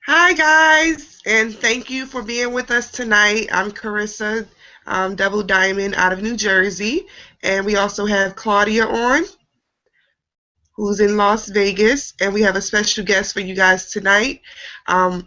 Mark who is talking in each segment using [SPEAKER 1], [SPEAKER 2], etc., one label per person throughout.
[SPEAKER 1] Hi, guys, and thank you for being with us tonight. I'm Carissa, Double Diamond out of New Jersey, and we also have Claudia on, who's in Las Vegas, and we have a special guest for you guys tonight. Um,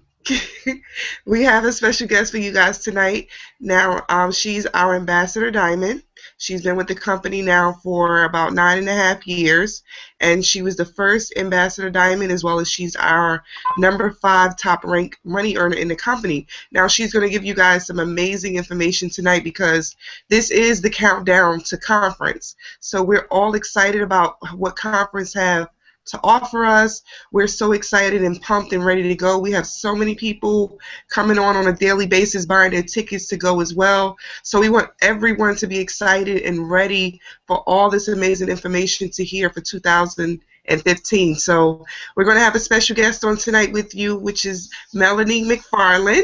[SPEAKER 1] we have a special guest for you guys tonight. Now, she's our Ambassador Diamond. She's been with the company now for about 9.5 years, and she was the first Ambassador Diamond, as well as she's our number 5 top ranked money earner in the company. Now, she's going to give you guys some amazing information tonight because this is the countdown to conference. So we're all excited about what conference have to offer us. We're so excited and pumped and ready to go. We have so many people coming on a daily basis buying their tickets to go as well. So we want everyone to be excited and ready for all this amazing information to hear for 2015. So we're going to have a special guest on tonight with you, which is Melody McFarland.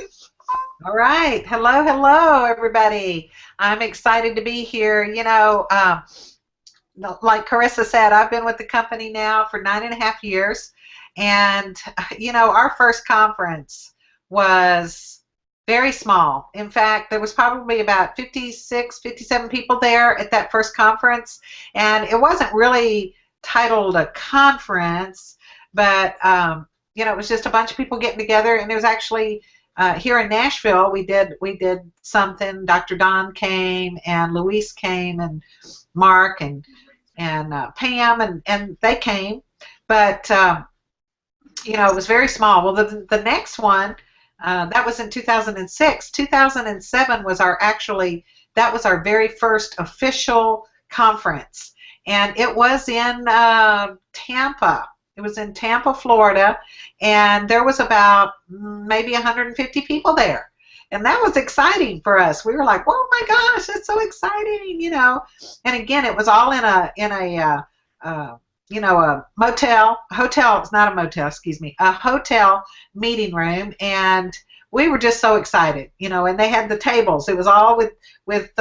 [SPEAKER 2] All right. Hello, hello, everybody. I'm excited to be here. Like Carissa said, I've been with the company now for 9.5 years. And, our first conference was very small. In fact, there was probably about 56, 57 people there at that first conference. And it wasn't really titled a conference, but, it was just a bunch of people getting together. And it was actually here in Nashville, we did something. Dr. Don came, and Luis came, and Mark, and Pam, and they came, but it was very small. Well, the next one that was in 2006. 2007 was that was our very first official conference, and it was in Tampa. It was in Tampa, Florida, and there was about maybe 150 people there. And that was exciting for us. We were like, "Oh my gosh, that's so exciting!" And again, it was all in a hotel. It's not a motel, excuse me, a hotel meeting room, and we were just so excited. And they had the tables. It was all with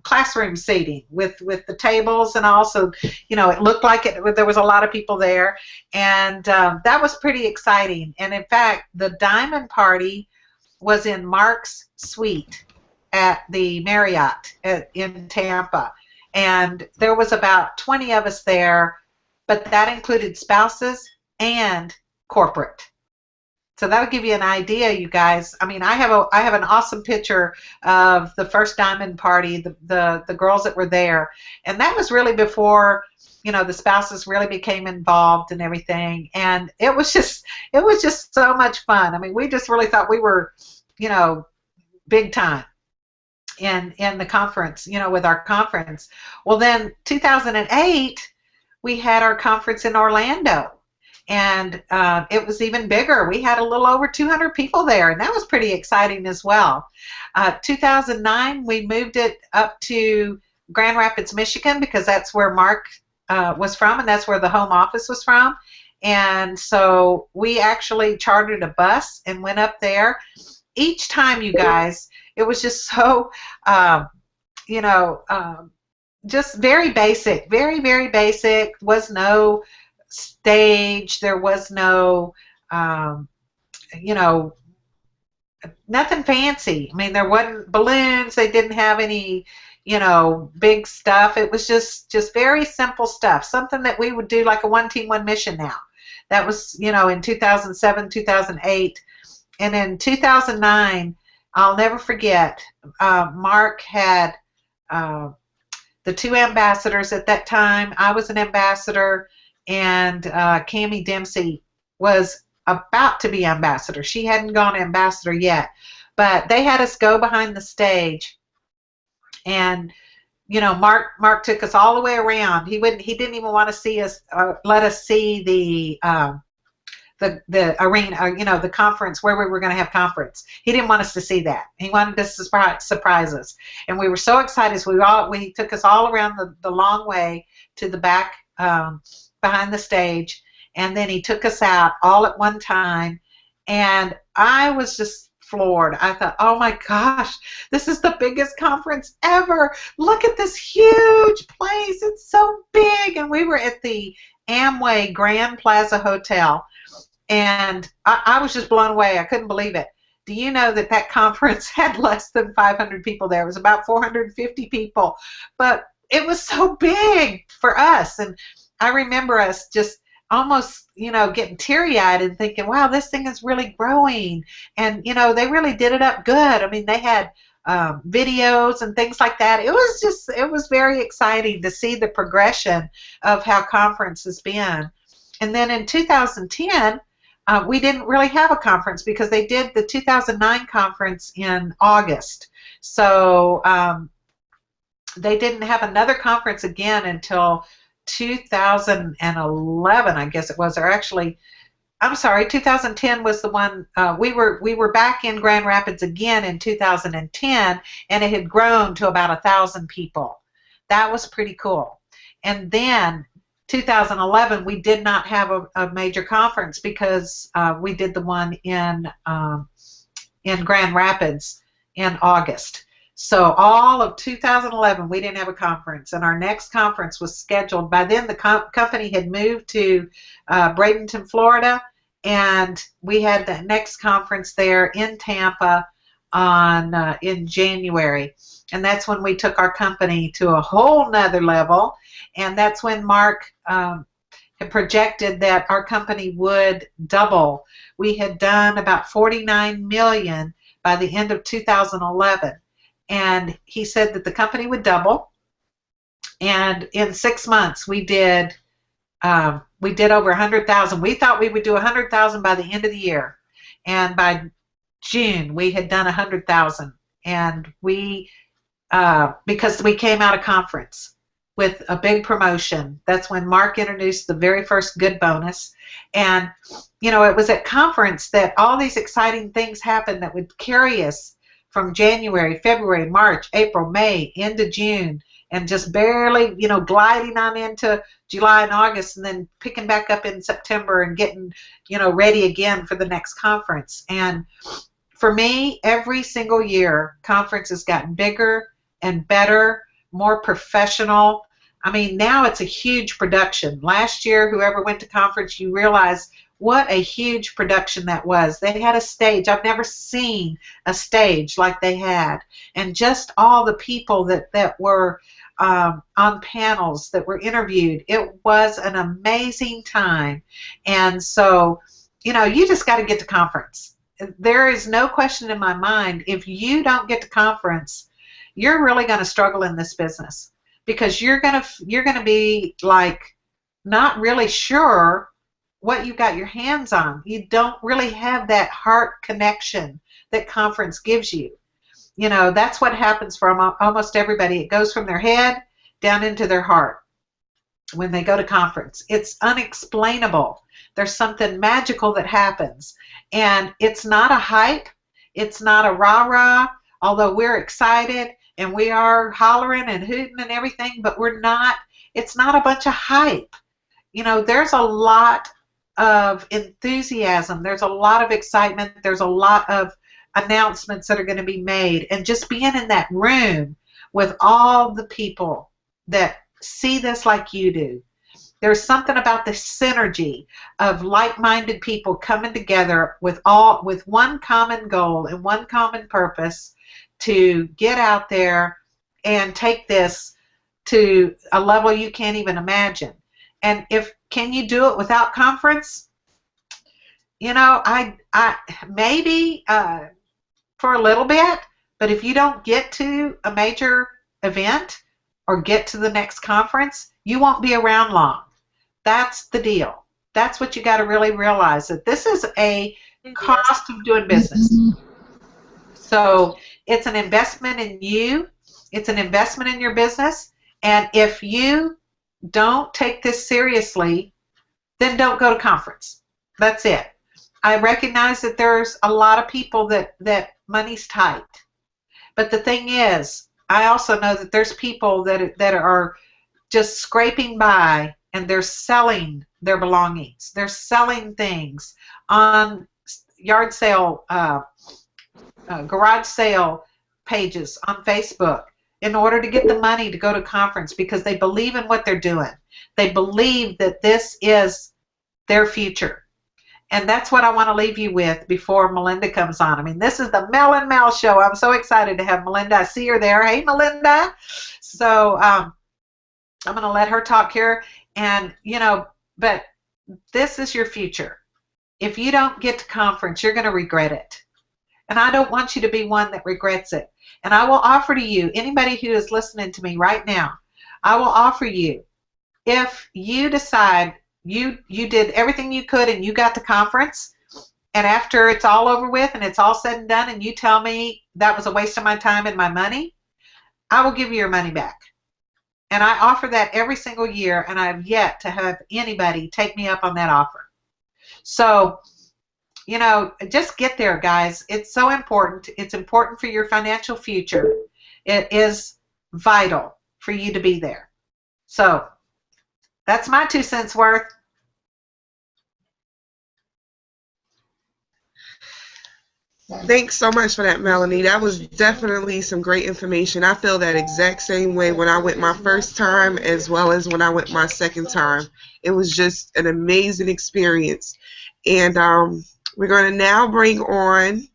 [SPEAKER 2] classroom seating with the tables, and also, it looked like there was a lot of people there, and that was pretty exciting. And in fact, the diamond party was in Mark's suite at the Marriott in Tampa, and there was about 20 of us there, but that included spouses and corporate. So that'll give you an idea, you guys. I mean, I have an awesome picture of the first diamond party, the girls that were there, and that was really before the spouses really became involved and everything. And it was just so much fun. I mean, we just really thought we were, big time in the conference, with our conference. Well, then 2008 we had our conference in Orlando, and it was even bigger. We had a little over 200 people there, and that was pretty exciting as well. 2009, we moved it up to Grand Rapids, Michigan, because that's where Mark was from, and that's where the home office was from. And so we actually chartered a bus and went up there. Each time, you guys, it was just so, you know, just very basic, very, very basic. Was no stage. There was no, you know, nothing fancy. I mean, there wasn't balloons. They didn't have any, big stuff. It was just very simple stuff. Something that we would do like a one team, one mission now. That was, in 2007, 2008. And in 2009, I'll never forget, Mark had the two ambassadors at that time. I was an ambassador, and Cammie Dempsey was about to be ambassador. She hadn't gone ambassador yet, but they had us go behind the stage, and Mark took us all the way around. He didn't even want to see us, let us see the arena, the conference where we were going to have conference. He didn't want us to see that. He wanted us to surprise us, and we were so excited. So he took us all around the long way to the back, behind the stage, and then he took us out all at one time, and I was just floored. I thought, oh my gosh, this is the biggest conference ever. Look at this huge place. It's so big. And we were at the Amway Grand Plaza Hotel. And I was just blown away. I couldn't believe it. Do you know that that conference had less than 500 people there? It was about 450 people, but it was so big for us. And I remember us just almost, getting teary-eyed and thinking, wow, this thing is really growing. And, they really did it up good. I mean, they had videos and things like that. It was very exciting to see the progression of how conference has been. And then in 2010, we didn't really have a conference because they did the 2009 conference in August. So they didn't have another conference again until 2011, I guess it was. Or actually, I'm sorry, 2010 was the one. We were back in Grand Rapids again in 2010, and it had grown to about 1,000 people. That was pretty cool. And then 2011, we did not have a major conference because we did the one in Grand Rapids in August. So all of 2011, we didn't have a conference, and our next conference was scheduled. By then, the company had moved to Bradenton, Florida, and we had the next conference there in Tampa in January. And that's when we took our company to a whole nother level. And that's when Mark had projected that our company would double. We had done about $49 million by the end of 2011. And he said that the company would double. And in 6 months, we did over 100,000. We thought we would do 100,000 by the end of the year. And by June, we had done 100,000. And because we came out of conference with a big promotion. That's when Mark introduced the very first good bonus. And, it was at conference that all these exciting things happened that would carry us from January, February, March, April, May, into June, and just barely, gliding on into July and August, and then picking back up in September and getting, ready again for the next conference. And for me, every single year, conference has gotten bigger and better, more professional. I mean, now it's a huge production. Last year, whoever went to conference, you realize what a huge production that was. They had a stage. I've never seen a stage like they had. And just all the people that were on panels that were interviewed. It was an amazing time. And so, you just got to get to conference. There is no question in my mind, if you don't get to conference, you're really going to struggle in this business, because you're going to be like not really sure what you got your hands on. You don't really have that heart connection that conference gives you. That's what happens for almost everybody. It goes from their head down into their heart when they go to conference. It's unexplainable. There's something magical that happens. And it's not a hype. It's not a rah-rah, although we're excited and we are hollering and hooting and everything, but it's not a bunch of hype. There's a lot of enthusiasm. There's a lot of excitement. There's a lot of announcements that are going to be made. And just being in that room with all the people that see this like you do, there's something about the synergy of like-minded people coming together with one common goal and one common purpose to get out there and take this to a level you can't even imagine. And can you do it without conference? I maybe for a little bit, but if you don't get to a major event or get to the next conference, you won't be around long. That's the deal. That's what you got to really realize, that this is a cost of doing business. So it's an investment in you. It's an investment in your business. And if you don't take this seriously, then don't go to conference. That's it. I recognize that there's a lot of people that money's tight. But the thing is, I also know that there's people that are just scraping by, and they're selling their belongings. They're selling things on yard sale, garage sale pages on Facebook in order to get the money to go to conference, because they believe in what they're doing. They believe that this is their future. And that's what I want to leave you with before Melynda comes on. I mean, this is the Mel and Mel show. I'm so excited to have Melynda. I see her there. Hey, Melynda. So I'm going to let her talk here. And, but this is your future. If you don't get to conference, you're going to regret it. And I don't want you to be one that regrets it. And I will offer to you, anybody who is listening to me right now, I will offer you, if you decide you did everything you could and you got to conference, and after it's all over with and it's all said and done and you tell me that was a waste of my time and my money, I will give you your money back. And I offer that every single year, and I've yet to have anybody take me up on that offer. So, just get there, guys. It's so important. It's important for your financial future. It is vital for you to be there. So, that's my 2 cents worth.
[SPEAKER 1] Thanks so much for that, Melanie. That was definitely some great information. I feel that exact same way when I went my first time as well as when I went my second time. It was just an amazing experience. And we're going to now bring on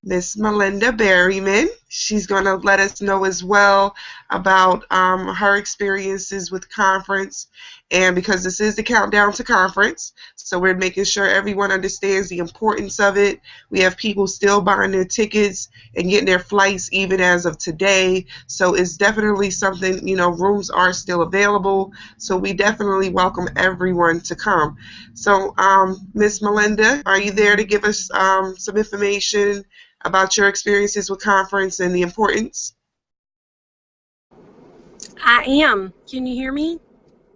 [SPEAKER 1] Miss Melynda Berryman. She's going to let us know as well about her experiences with conference. And because this is the countdown to conference, so we're making sure everyone understands the importance of it. We have people still buying their tickets and getting their flights even as of today. So it's definitely something, rooms are still available. So we definitely welcome everyone to come. So Miss Melynda, are you there to give us some information about your experiences with conference and the importance?
[SPEAKER 3] I am. Can you hear me?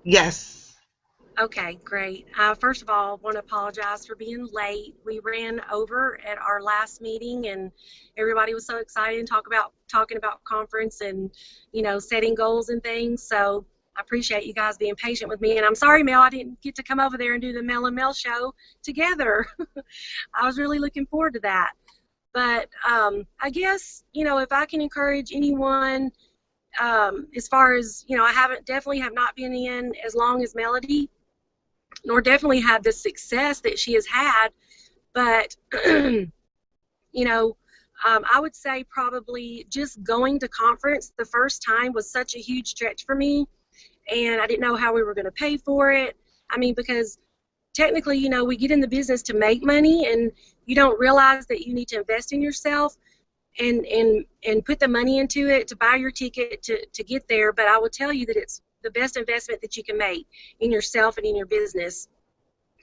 [SPEAKER 1] Yes.
[SPEAKER 3] Okay, great. First of all, I want to apologize for being late. We ran over at our last meeting, and everybody was so excited and talking about conference and setting goals and things. So I appreciate you guys being patient with me. And I'm sorry, Mel, I didn't get to come over there and do the Mel and Mel show together. I was really looking forward to that. But I guess if I can encourage anyone. As far as I definitely have not been in as long as Melody, nor definitely had the success that she has had, but I would say probably just going to conference the first time was such a huge stretch for me, and I didn't know how we were going to pay for it. I mean, because technically, we get in the business to make money, and you don't realize that you need to invest in yourself and put the money into it to buy your ticket to get there. But I will tell you that it's the best investment that you can make in yourself and in your business,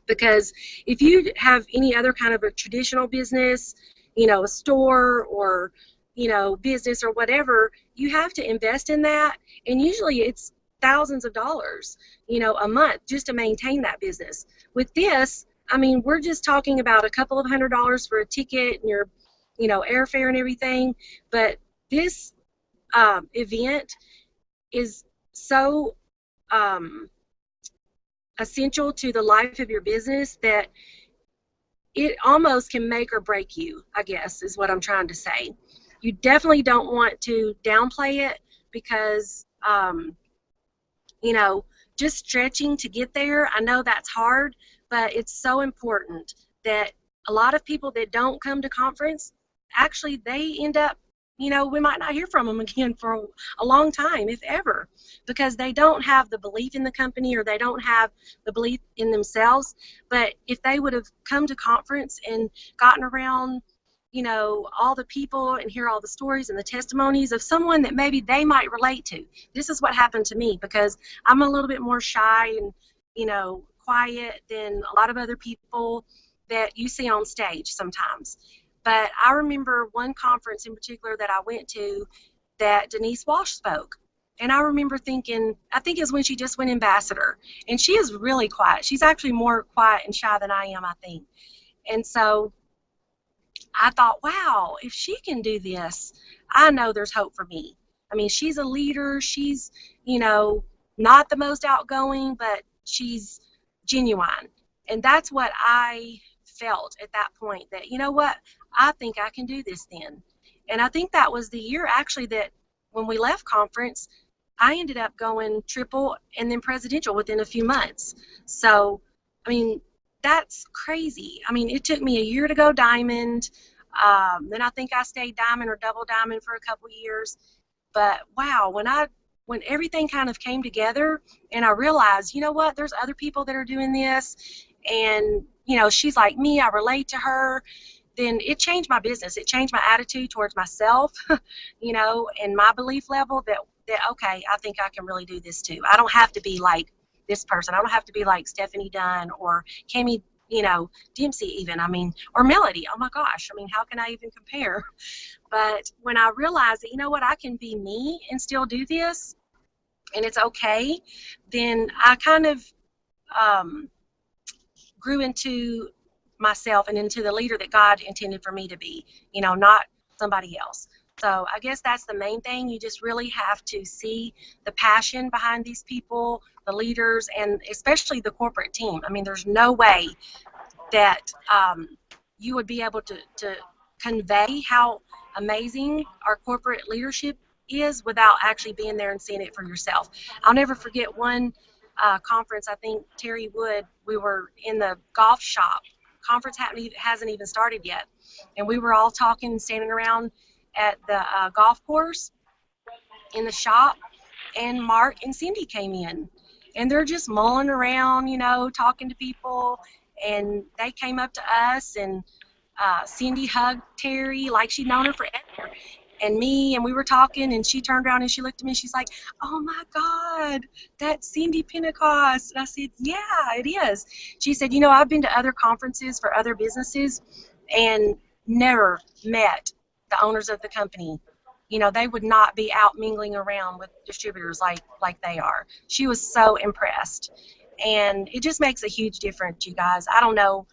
[SPEAKER 3] because if you have any other kind of a traditional business, a store or business or whatever, you have to invest in that, and usually it's thousands of dollars a month just to maintain that business. With this, I mean, we're just talking about a couple of $100s for a ticket and your airfare and everything, but this event is so essential to the life of your business that it almost can make or break you, I guess, is what I'm trying to say. You definitely don't want to downplay it because, just stretching to get there, I know that's hard, but it's so important that a lot of people that don't come to conference, actually they end up, we might not hear from them again for a long time, if ever, because they don't have the belief in the company or they don't have the belief in themselves. But if they would have come to conference and gotten around, all the people and hear all the stories and the testimonies of someone that maybe they might relate to. This is what happened to me because I'm a little bit more shy and, quiet than a lot of other people that you see on stage sometimes. But I remember one conference in particular that I went to that Denise Walsh spoke. And I remember thinking, I think it was when she just went ambassador. And she is really quiet. She's actually more quiet and shy than I am, I think. And so I thought, wow, if she can do this, I know there's hope for me. I mean, she's a leader. She's, not the most outgoing, but she's genuine. And that's what I felt at that point, that, what, I think I can do this then. And I think that was the year actually that when we left conference, I ended up going triple and then presidential within a few months. So, I mean, that's crazy. I mean, it took me a year to go diamond. Then I think I stayed diamond or double diamond for a couple years. But wow, when everything kind of came together and I realized, you know what, there's other people that are doing this, and she's like me, I relate to her, then it changed my business. It changed my attitude towards myself, and my belief level that okay, I think I can really do this too. I don't have to be like this person. I don't have to be like Stephanie Dunn or Cami, Dempsey even. I mean, or Melody. Oh my gosh. I mean, how can I even compare? But when I realized that, you know what, I can be me and still do this, and it's okay, then I kind of grew into myself and into the leader that God intended for me to be, not somebody else. So I guess that's the main thing. You just really have to see the passion behind these people, the leaders, and especially the corporate team. I mean, there's no way that you would be able to convey how amazing our corporate leadership is without actually being there and seeing it for yourself. I'll never forget one conference. I think Terry Wood, we were in the golf shop. Conference hasn't even started yet, and we were all talking, standing around at the golf course in the shop, and Mark and Cindy came in, and they're just mulling around, talking to people, and they came up to us, and Cindy hugged Terry like she'd known her forever, and me, and we were talking, and she turned around and she looked at me and she's like, oh my God, that's Cindy Pentecost. And I said, yeah, it is. She said, I've been to other conferences for other businesses and never met the owners of the company. They would not be out mingling around with distributors like they are. She was so impressed. And it just makes a huge difference, you guys. I don't know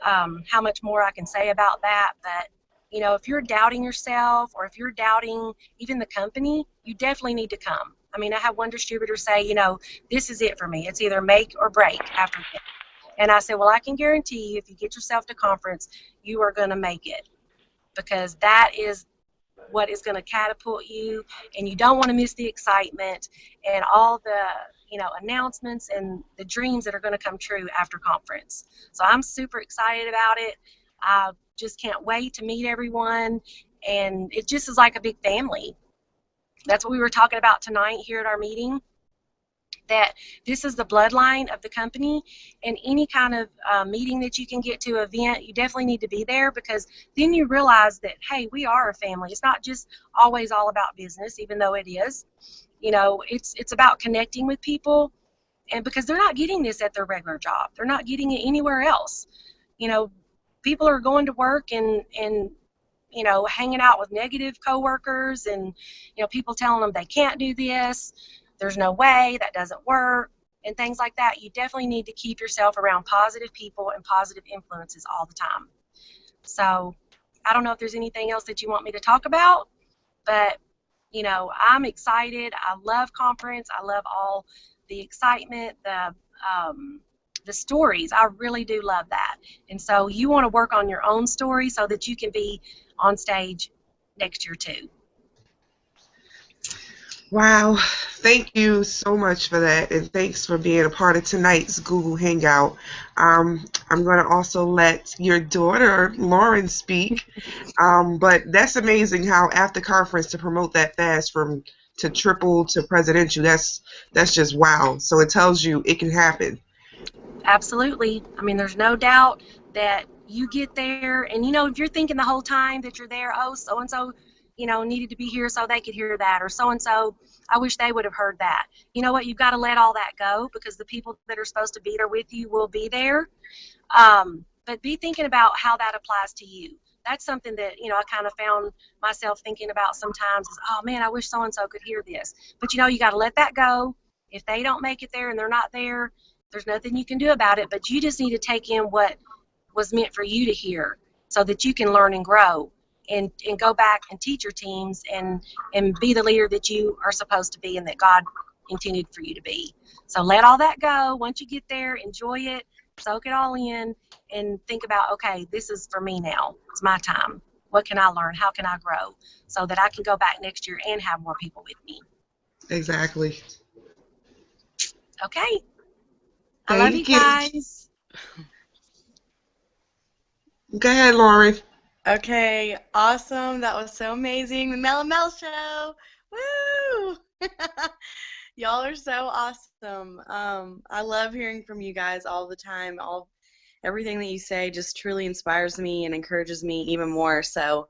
[SPEAKER 3] how much more I can say about that, but if you're doubting yourself or if you're doubting even the company, you definitely need to come. I mean, I had one distributor say, this is it for me. It's either make or break after this. And I said, well, I can guarantee you if you get yourself to conference, you are going to make it, because that is what is going to catapult you, and you don't want to miss the excitement and all the announcements and the dreams that are going to come true after conference. So I'm super excited about it. I just can't wait to meet everyone, and it just is like a big family. That's what we were talking about tonight here at our meeting, that this is the bloodline of the company, and any kind of meeting that you can get to, event, you definitely need to be there, because then you realize that, hey, we are a family. It's not just always all about business, even though it is. It's about connecting with people, and because they're not getting this at their regular job. They're not getting it anywhere else. People are going to work and hanging out with negative coworkers, and people telling them they can't do this, there's no way, that doesn't work, and things like that. You definitely need to keep yourself around positive people and positive influences all the time. So I don't know if there's anything else that you want me to talk about, but I'm excited. I love conference. I love all the excitement, the stories. I really do love that. And so you want to work on your own story so that you can be on stage next year too.
[SPEAKER 1] Wow, thank you so much for that, and thanks for being a part of tonight's Google Hangout. I'm going to also let your daughter, Lauren, speak, but that's amazing how after conference to promote that fast from to triple to presidential, that's just wow. So it tells you it can happen.
[SPEAKER 3] Absolutely. I mean, there's no doubt that you get there, and if you're thinking the whole time that you're there, oh, so-and-so needed to be here so they could hear that, or so-and-so, I wish they would have heard that. You know what? You've got to let all that go, because the people that are supposed to be there with you will be there. But be thinking about how that applies to you. That's something that, I kind of found myself thinking about sometimes is, oh, man, I wish so-and-so could hear this. But, you got to let that go. If they don't make it there and they're not there, there's nothing you can do about it. But you just need to take in what was meant for you to hear so that you can learn and grow. And go back and teach your teams and be the leader that you are supposed to be and that God intended for you to be. So let all that go. Once you get there, enjoy it, soak it all in, and think about, okay, this is for me now. It's my time. What can I learn? How can I grow so that I can go back next year and have more people with me?
[SPEAKER 1] Exactly.
[SPEAKER 3] Okay. I love you guys.
[SPEAKER 1] Go ahead, Lauren.
[SPEAKER 4] Okay, awesome. That was so amazing. The Mel and Mel show. Woo! Y'all are so awesome. I love hearing from you guys all the time. Everything that you say just truly inspires me and encourages me even more. So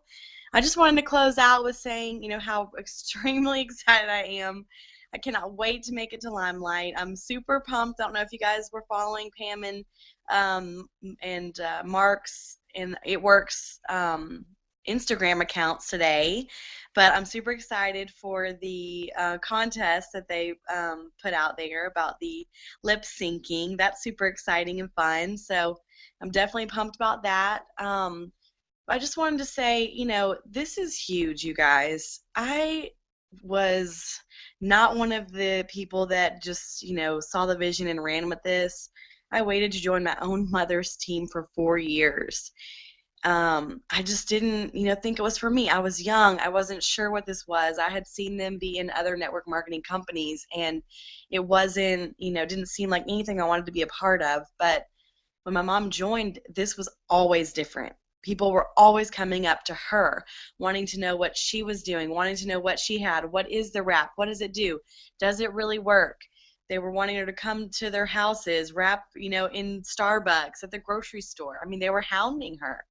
[SPEAKER 4] I just wanted to close out with saying, how extremely excited I am. I cannot wait to make it to Limelight. I'm super pumped. I don't know if you guys were following Pam and Mark's and It Works Instagram accounts today, but I'm super excited for the contest that they put out there about the lip syncing. That's super exciting and fun, so I'm definitely pumped about that. I just wanted to say, this is huge, you guys. I was not one of the people that just, saw the vision and ran with this. I waited to join my own mother's team for 4 years. I just didn't, think it was for me. I was young. I wasn't sure what this was. I had seen them be in other network marketing companies, and it wasn't, didn't seem like anything I wanted to be a part of. But when my mom joined, this was always different. People were always coming up to her, wanting to know what she was doing, wanting to know what she had. What is the wrap? What does it do? Does it really work? They were wanting her to come to their houses, wrap, in Starbucks, at the grocery store. I mean, they were hounding her.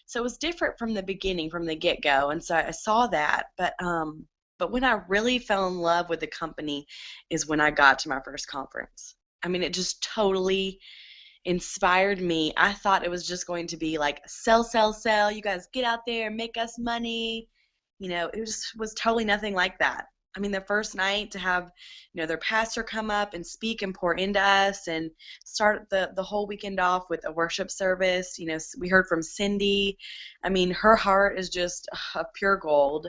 [SPEAKER 4] So it was different from the beginning, from the get-go. And so I saw that. But when I really fell in love with the company is when I got to my first conference. I mean, it just totally inspired me. I thought it was just going to be like sell, sell, sell. You guys get out there, make us money. It just was totally nothing like that. I mean, the first night to have, their pastor come up and speak and pour into us and start the whole weekend off with a worship service. We heard from Cindy. I mean, her heart is just pure gold.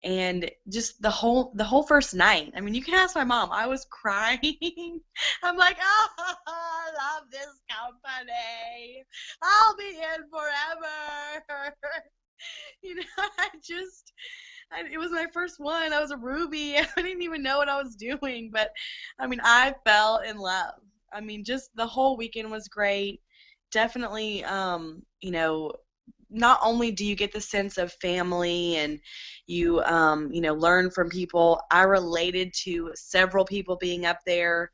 [SPEAKER 4] And just the whole first night. I mean, you can ask my mom. I was crying. I'm like, oh, I love this company. I'll be in forever. It was my first one. I was a Ruby. I didn't even know what I was doing. But, I mean, I fell in love. I mean, just the whole weekend was great. Definitely, not only do you get the sense of family and you learn from people. I related to several people being up there.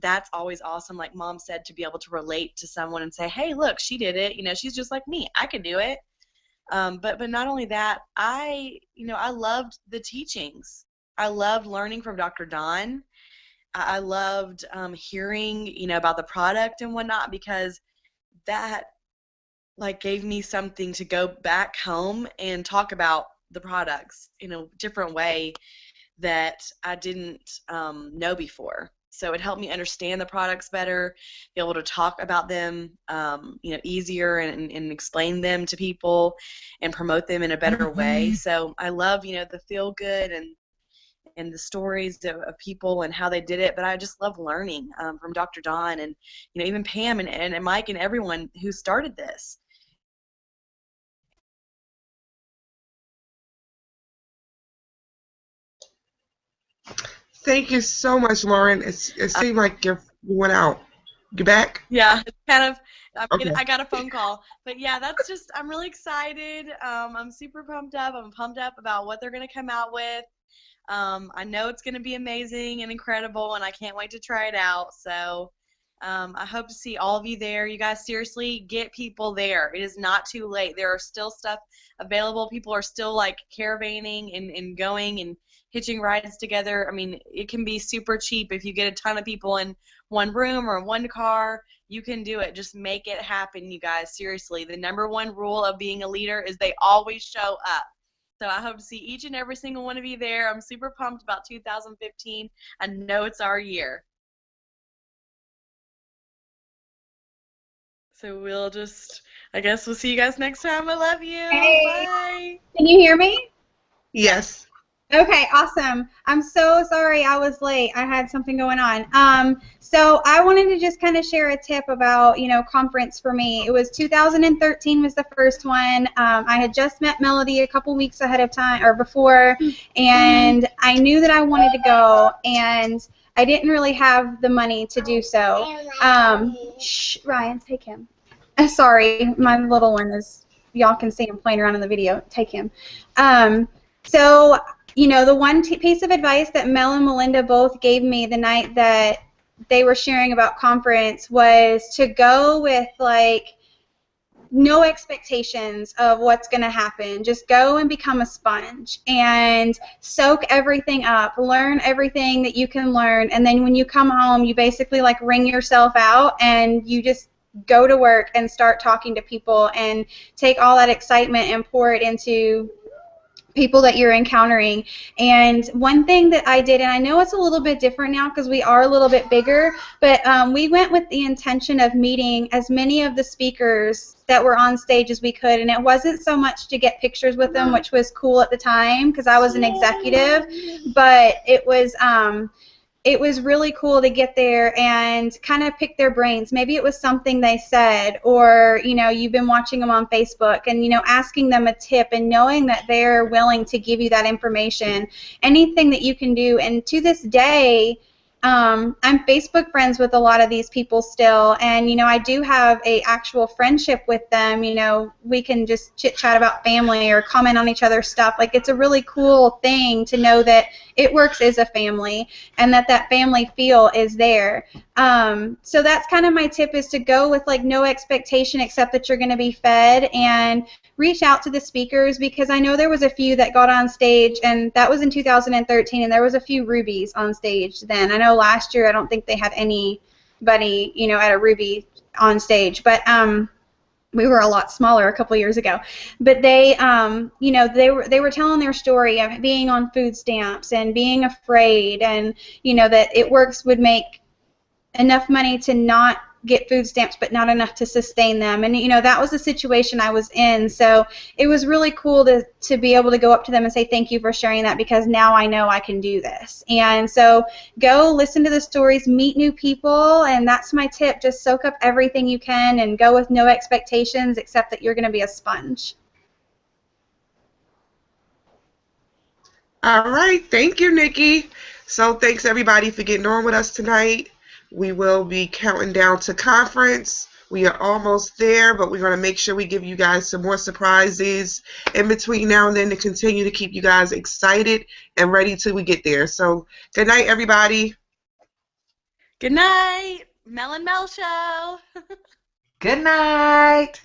[SPEAKER 4] That's always awesome. Like Mom said, to be able to relate to someone and say, hey, look, she did it. She's just like me. I can do it. But not only that, I loved the teachings. I loved learning from Dr. Don. I loved hearing, about the product and whatnot, because that gave me something to go back home and talk about the products in a different way that I didn't know before. So it helped me understand the products better, be able to talk about them, easier and explain them to people and promote them in a better way. So I love, the feel good and the stories of people and how they did it. But I just love learning from Dr. Don and, even Pam and Mike and everyone who started this.
[SPEAKER 1] Thank you so much, Lauren. It seemed like you went out. You back?
[SPEAKER 4] Yeah, it's kind of.
[SPEAKER 1] Okay.
[SPEAKER 4] I got a phone call, but yeah, that's just. I'm really excited. I'm super pumped up. I'm pumped up about what they're gonna come out with. I know it's gonna be amazing and incredible, and I can't wait to try it out. So, I hope to see all of you there. You guys, seriously, get people there. It is not too late. There are still stuff available. People are still caravanning and going and hitching rides together. I mean, it can be super cheap if you get a ton of people in one room or one car. You can do it. Just make it happen, you guys. Seriously, the #1 rule of being a leader is they always show up. So I hope to see each and every single one of you there. I'm super pumped about 2015. I know it's our year. So I guess we'll see you guys next time. I love you.
[SPEAKER 5] Hey.
[SPEAKER 4] Bye.
[SPEAKER 5] Can you hear me?
[SPEAKER 1] Yes.
[SPEAKER 5] Okay, awesome. I'm so sorry I was late. I had something going on. So I wanted to just kind of share a tip about, conference for me. It was 2013 was the first one. I had just met Melody a couple weeks ahead of time or before, and I knew that I wanted to go, and I didn't really have the money to do so. Shh, Ryan, take him. Sorry, my little one is y'all can see him playing around in the video. Take him. So, the one piece of advice that Mel and Melinda both gave me the night that they were sharing about conference was to go with, like, no expectations of what's going to happen. Just go and become a sponge and soak everything up, learn everything that you can learn, and then when you come home, you basically like wring yourself out and you just go to work and start talking to people and take all that excitement and pour it into people that you're encountering. And one thing that I did, and I know it's a little bit different now because we are a little bit bigger, but we went with the intention of meeting as many of the speakers that were on stage as we could, and it wasn't so much to get pictures with them, which was cool at the time because I was an executive, but it was really cool to get there and kind of pick their brains. Maybe it was something they said, or you've been watching them on Facebook, and asking them a tip and knowing that they're willing to give you that information. Anything that you can do. And to this day, I'm Facebook friends with a lot of these people still, and I do have a actual friendship with them. We can just chit chat about family or comment on each other's stuff. Like, it's a really cool thing to know that it works as a family and that family feel is there. So that's kind of my tip, is to go with like no expectation except that you're going to be fed, and reach out to the speakers, because I know there was a few that got on stage, and that was in 2013, and there was a few Rubies on stage then. I know last year I don't think they had anybody, at a Ruby on stage, but we were a lot smaller a couple years ago. But they, they were telling their story of being on food stamps and being afraid, and that It Works would make enough money to not get food stamps, but not enough to sustain them. And that was the situation I was in. So it was really cool to be able to go up to them and say thank you for sharing that, because now I know I can do this. And so go listen to the stories, meet new people, and that's my tip. Just soak up everything you can and go with no expectations except that you're going to be a sponge.
[SPEAKER 1] All right, thank you, Nikki. So thanks everybody for getting on with us tonight. We will be counting down to conference. We are almost there, but we're going to make sure we give you guys some more surprises in between now and then to continue to keep you guys excited and ready till we get there. So good night, everybody.
[SPEAKER 4] Good night, Mel and Mel Show.
[SPEAKER 2] Good night.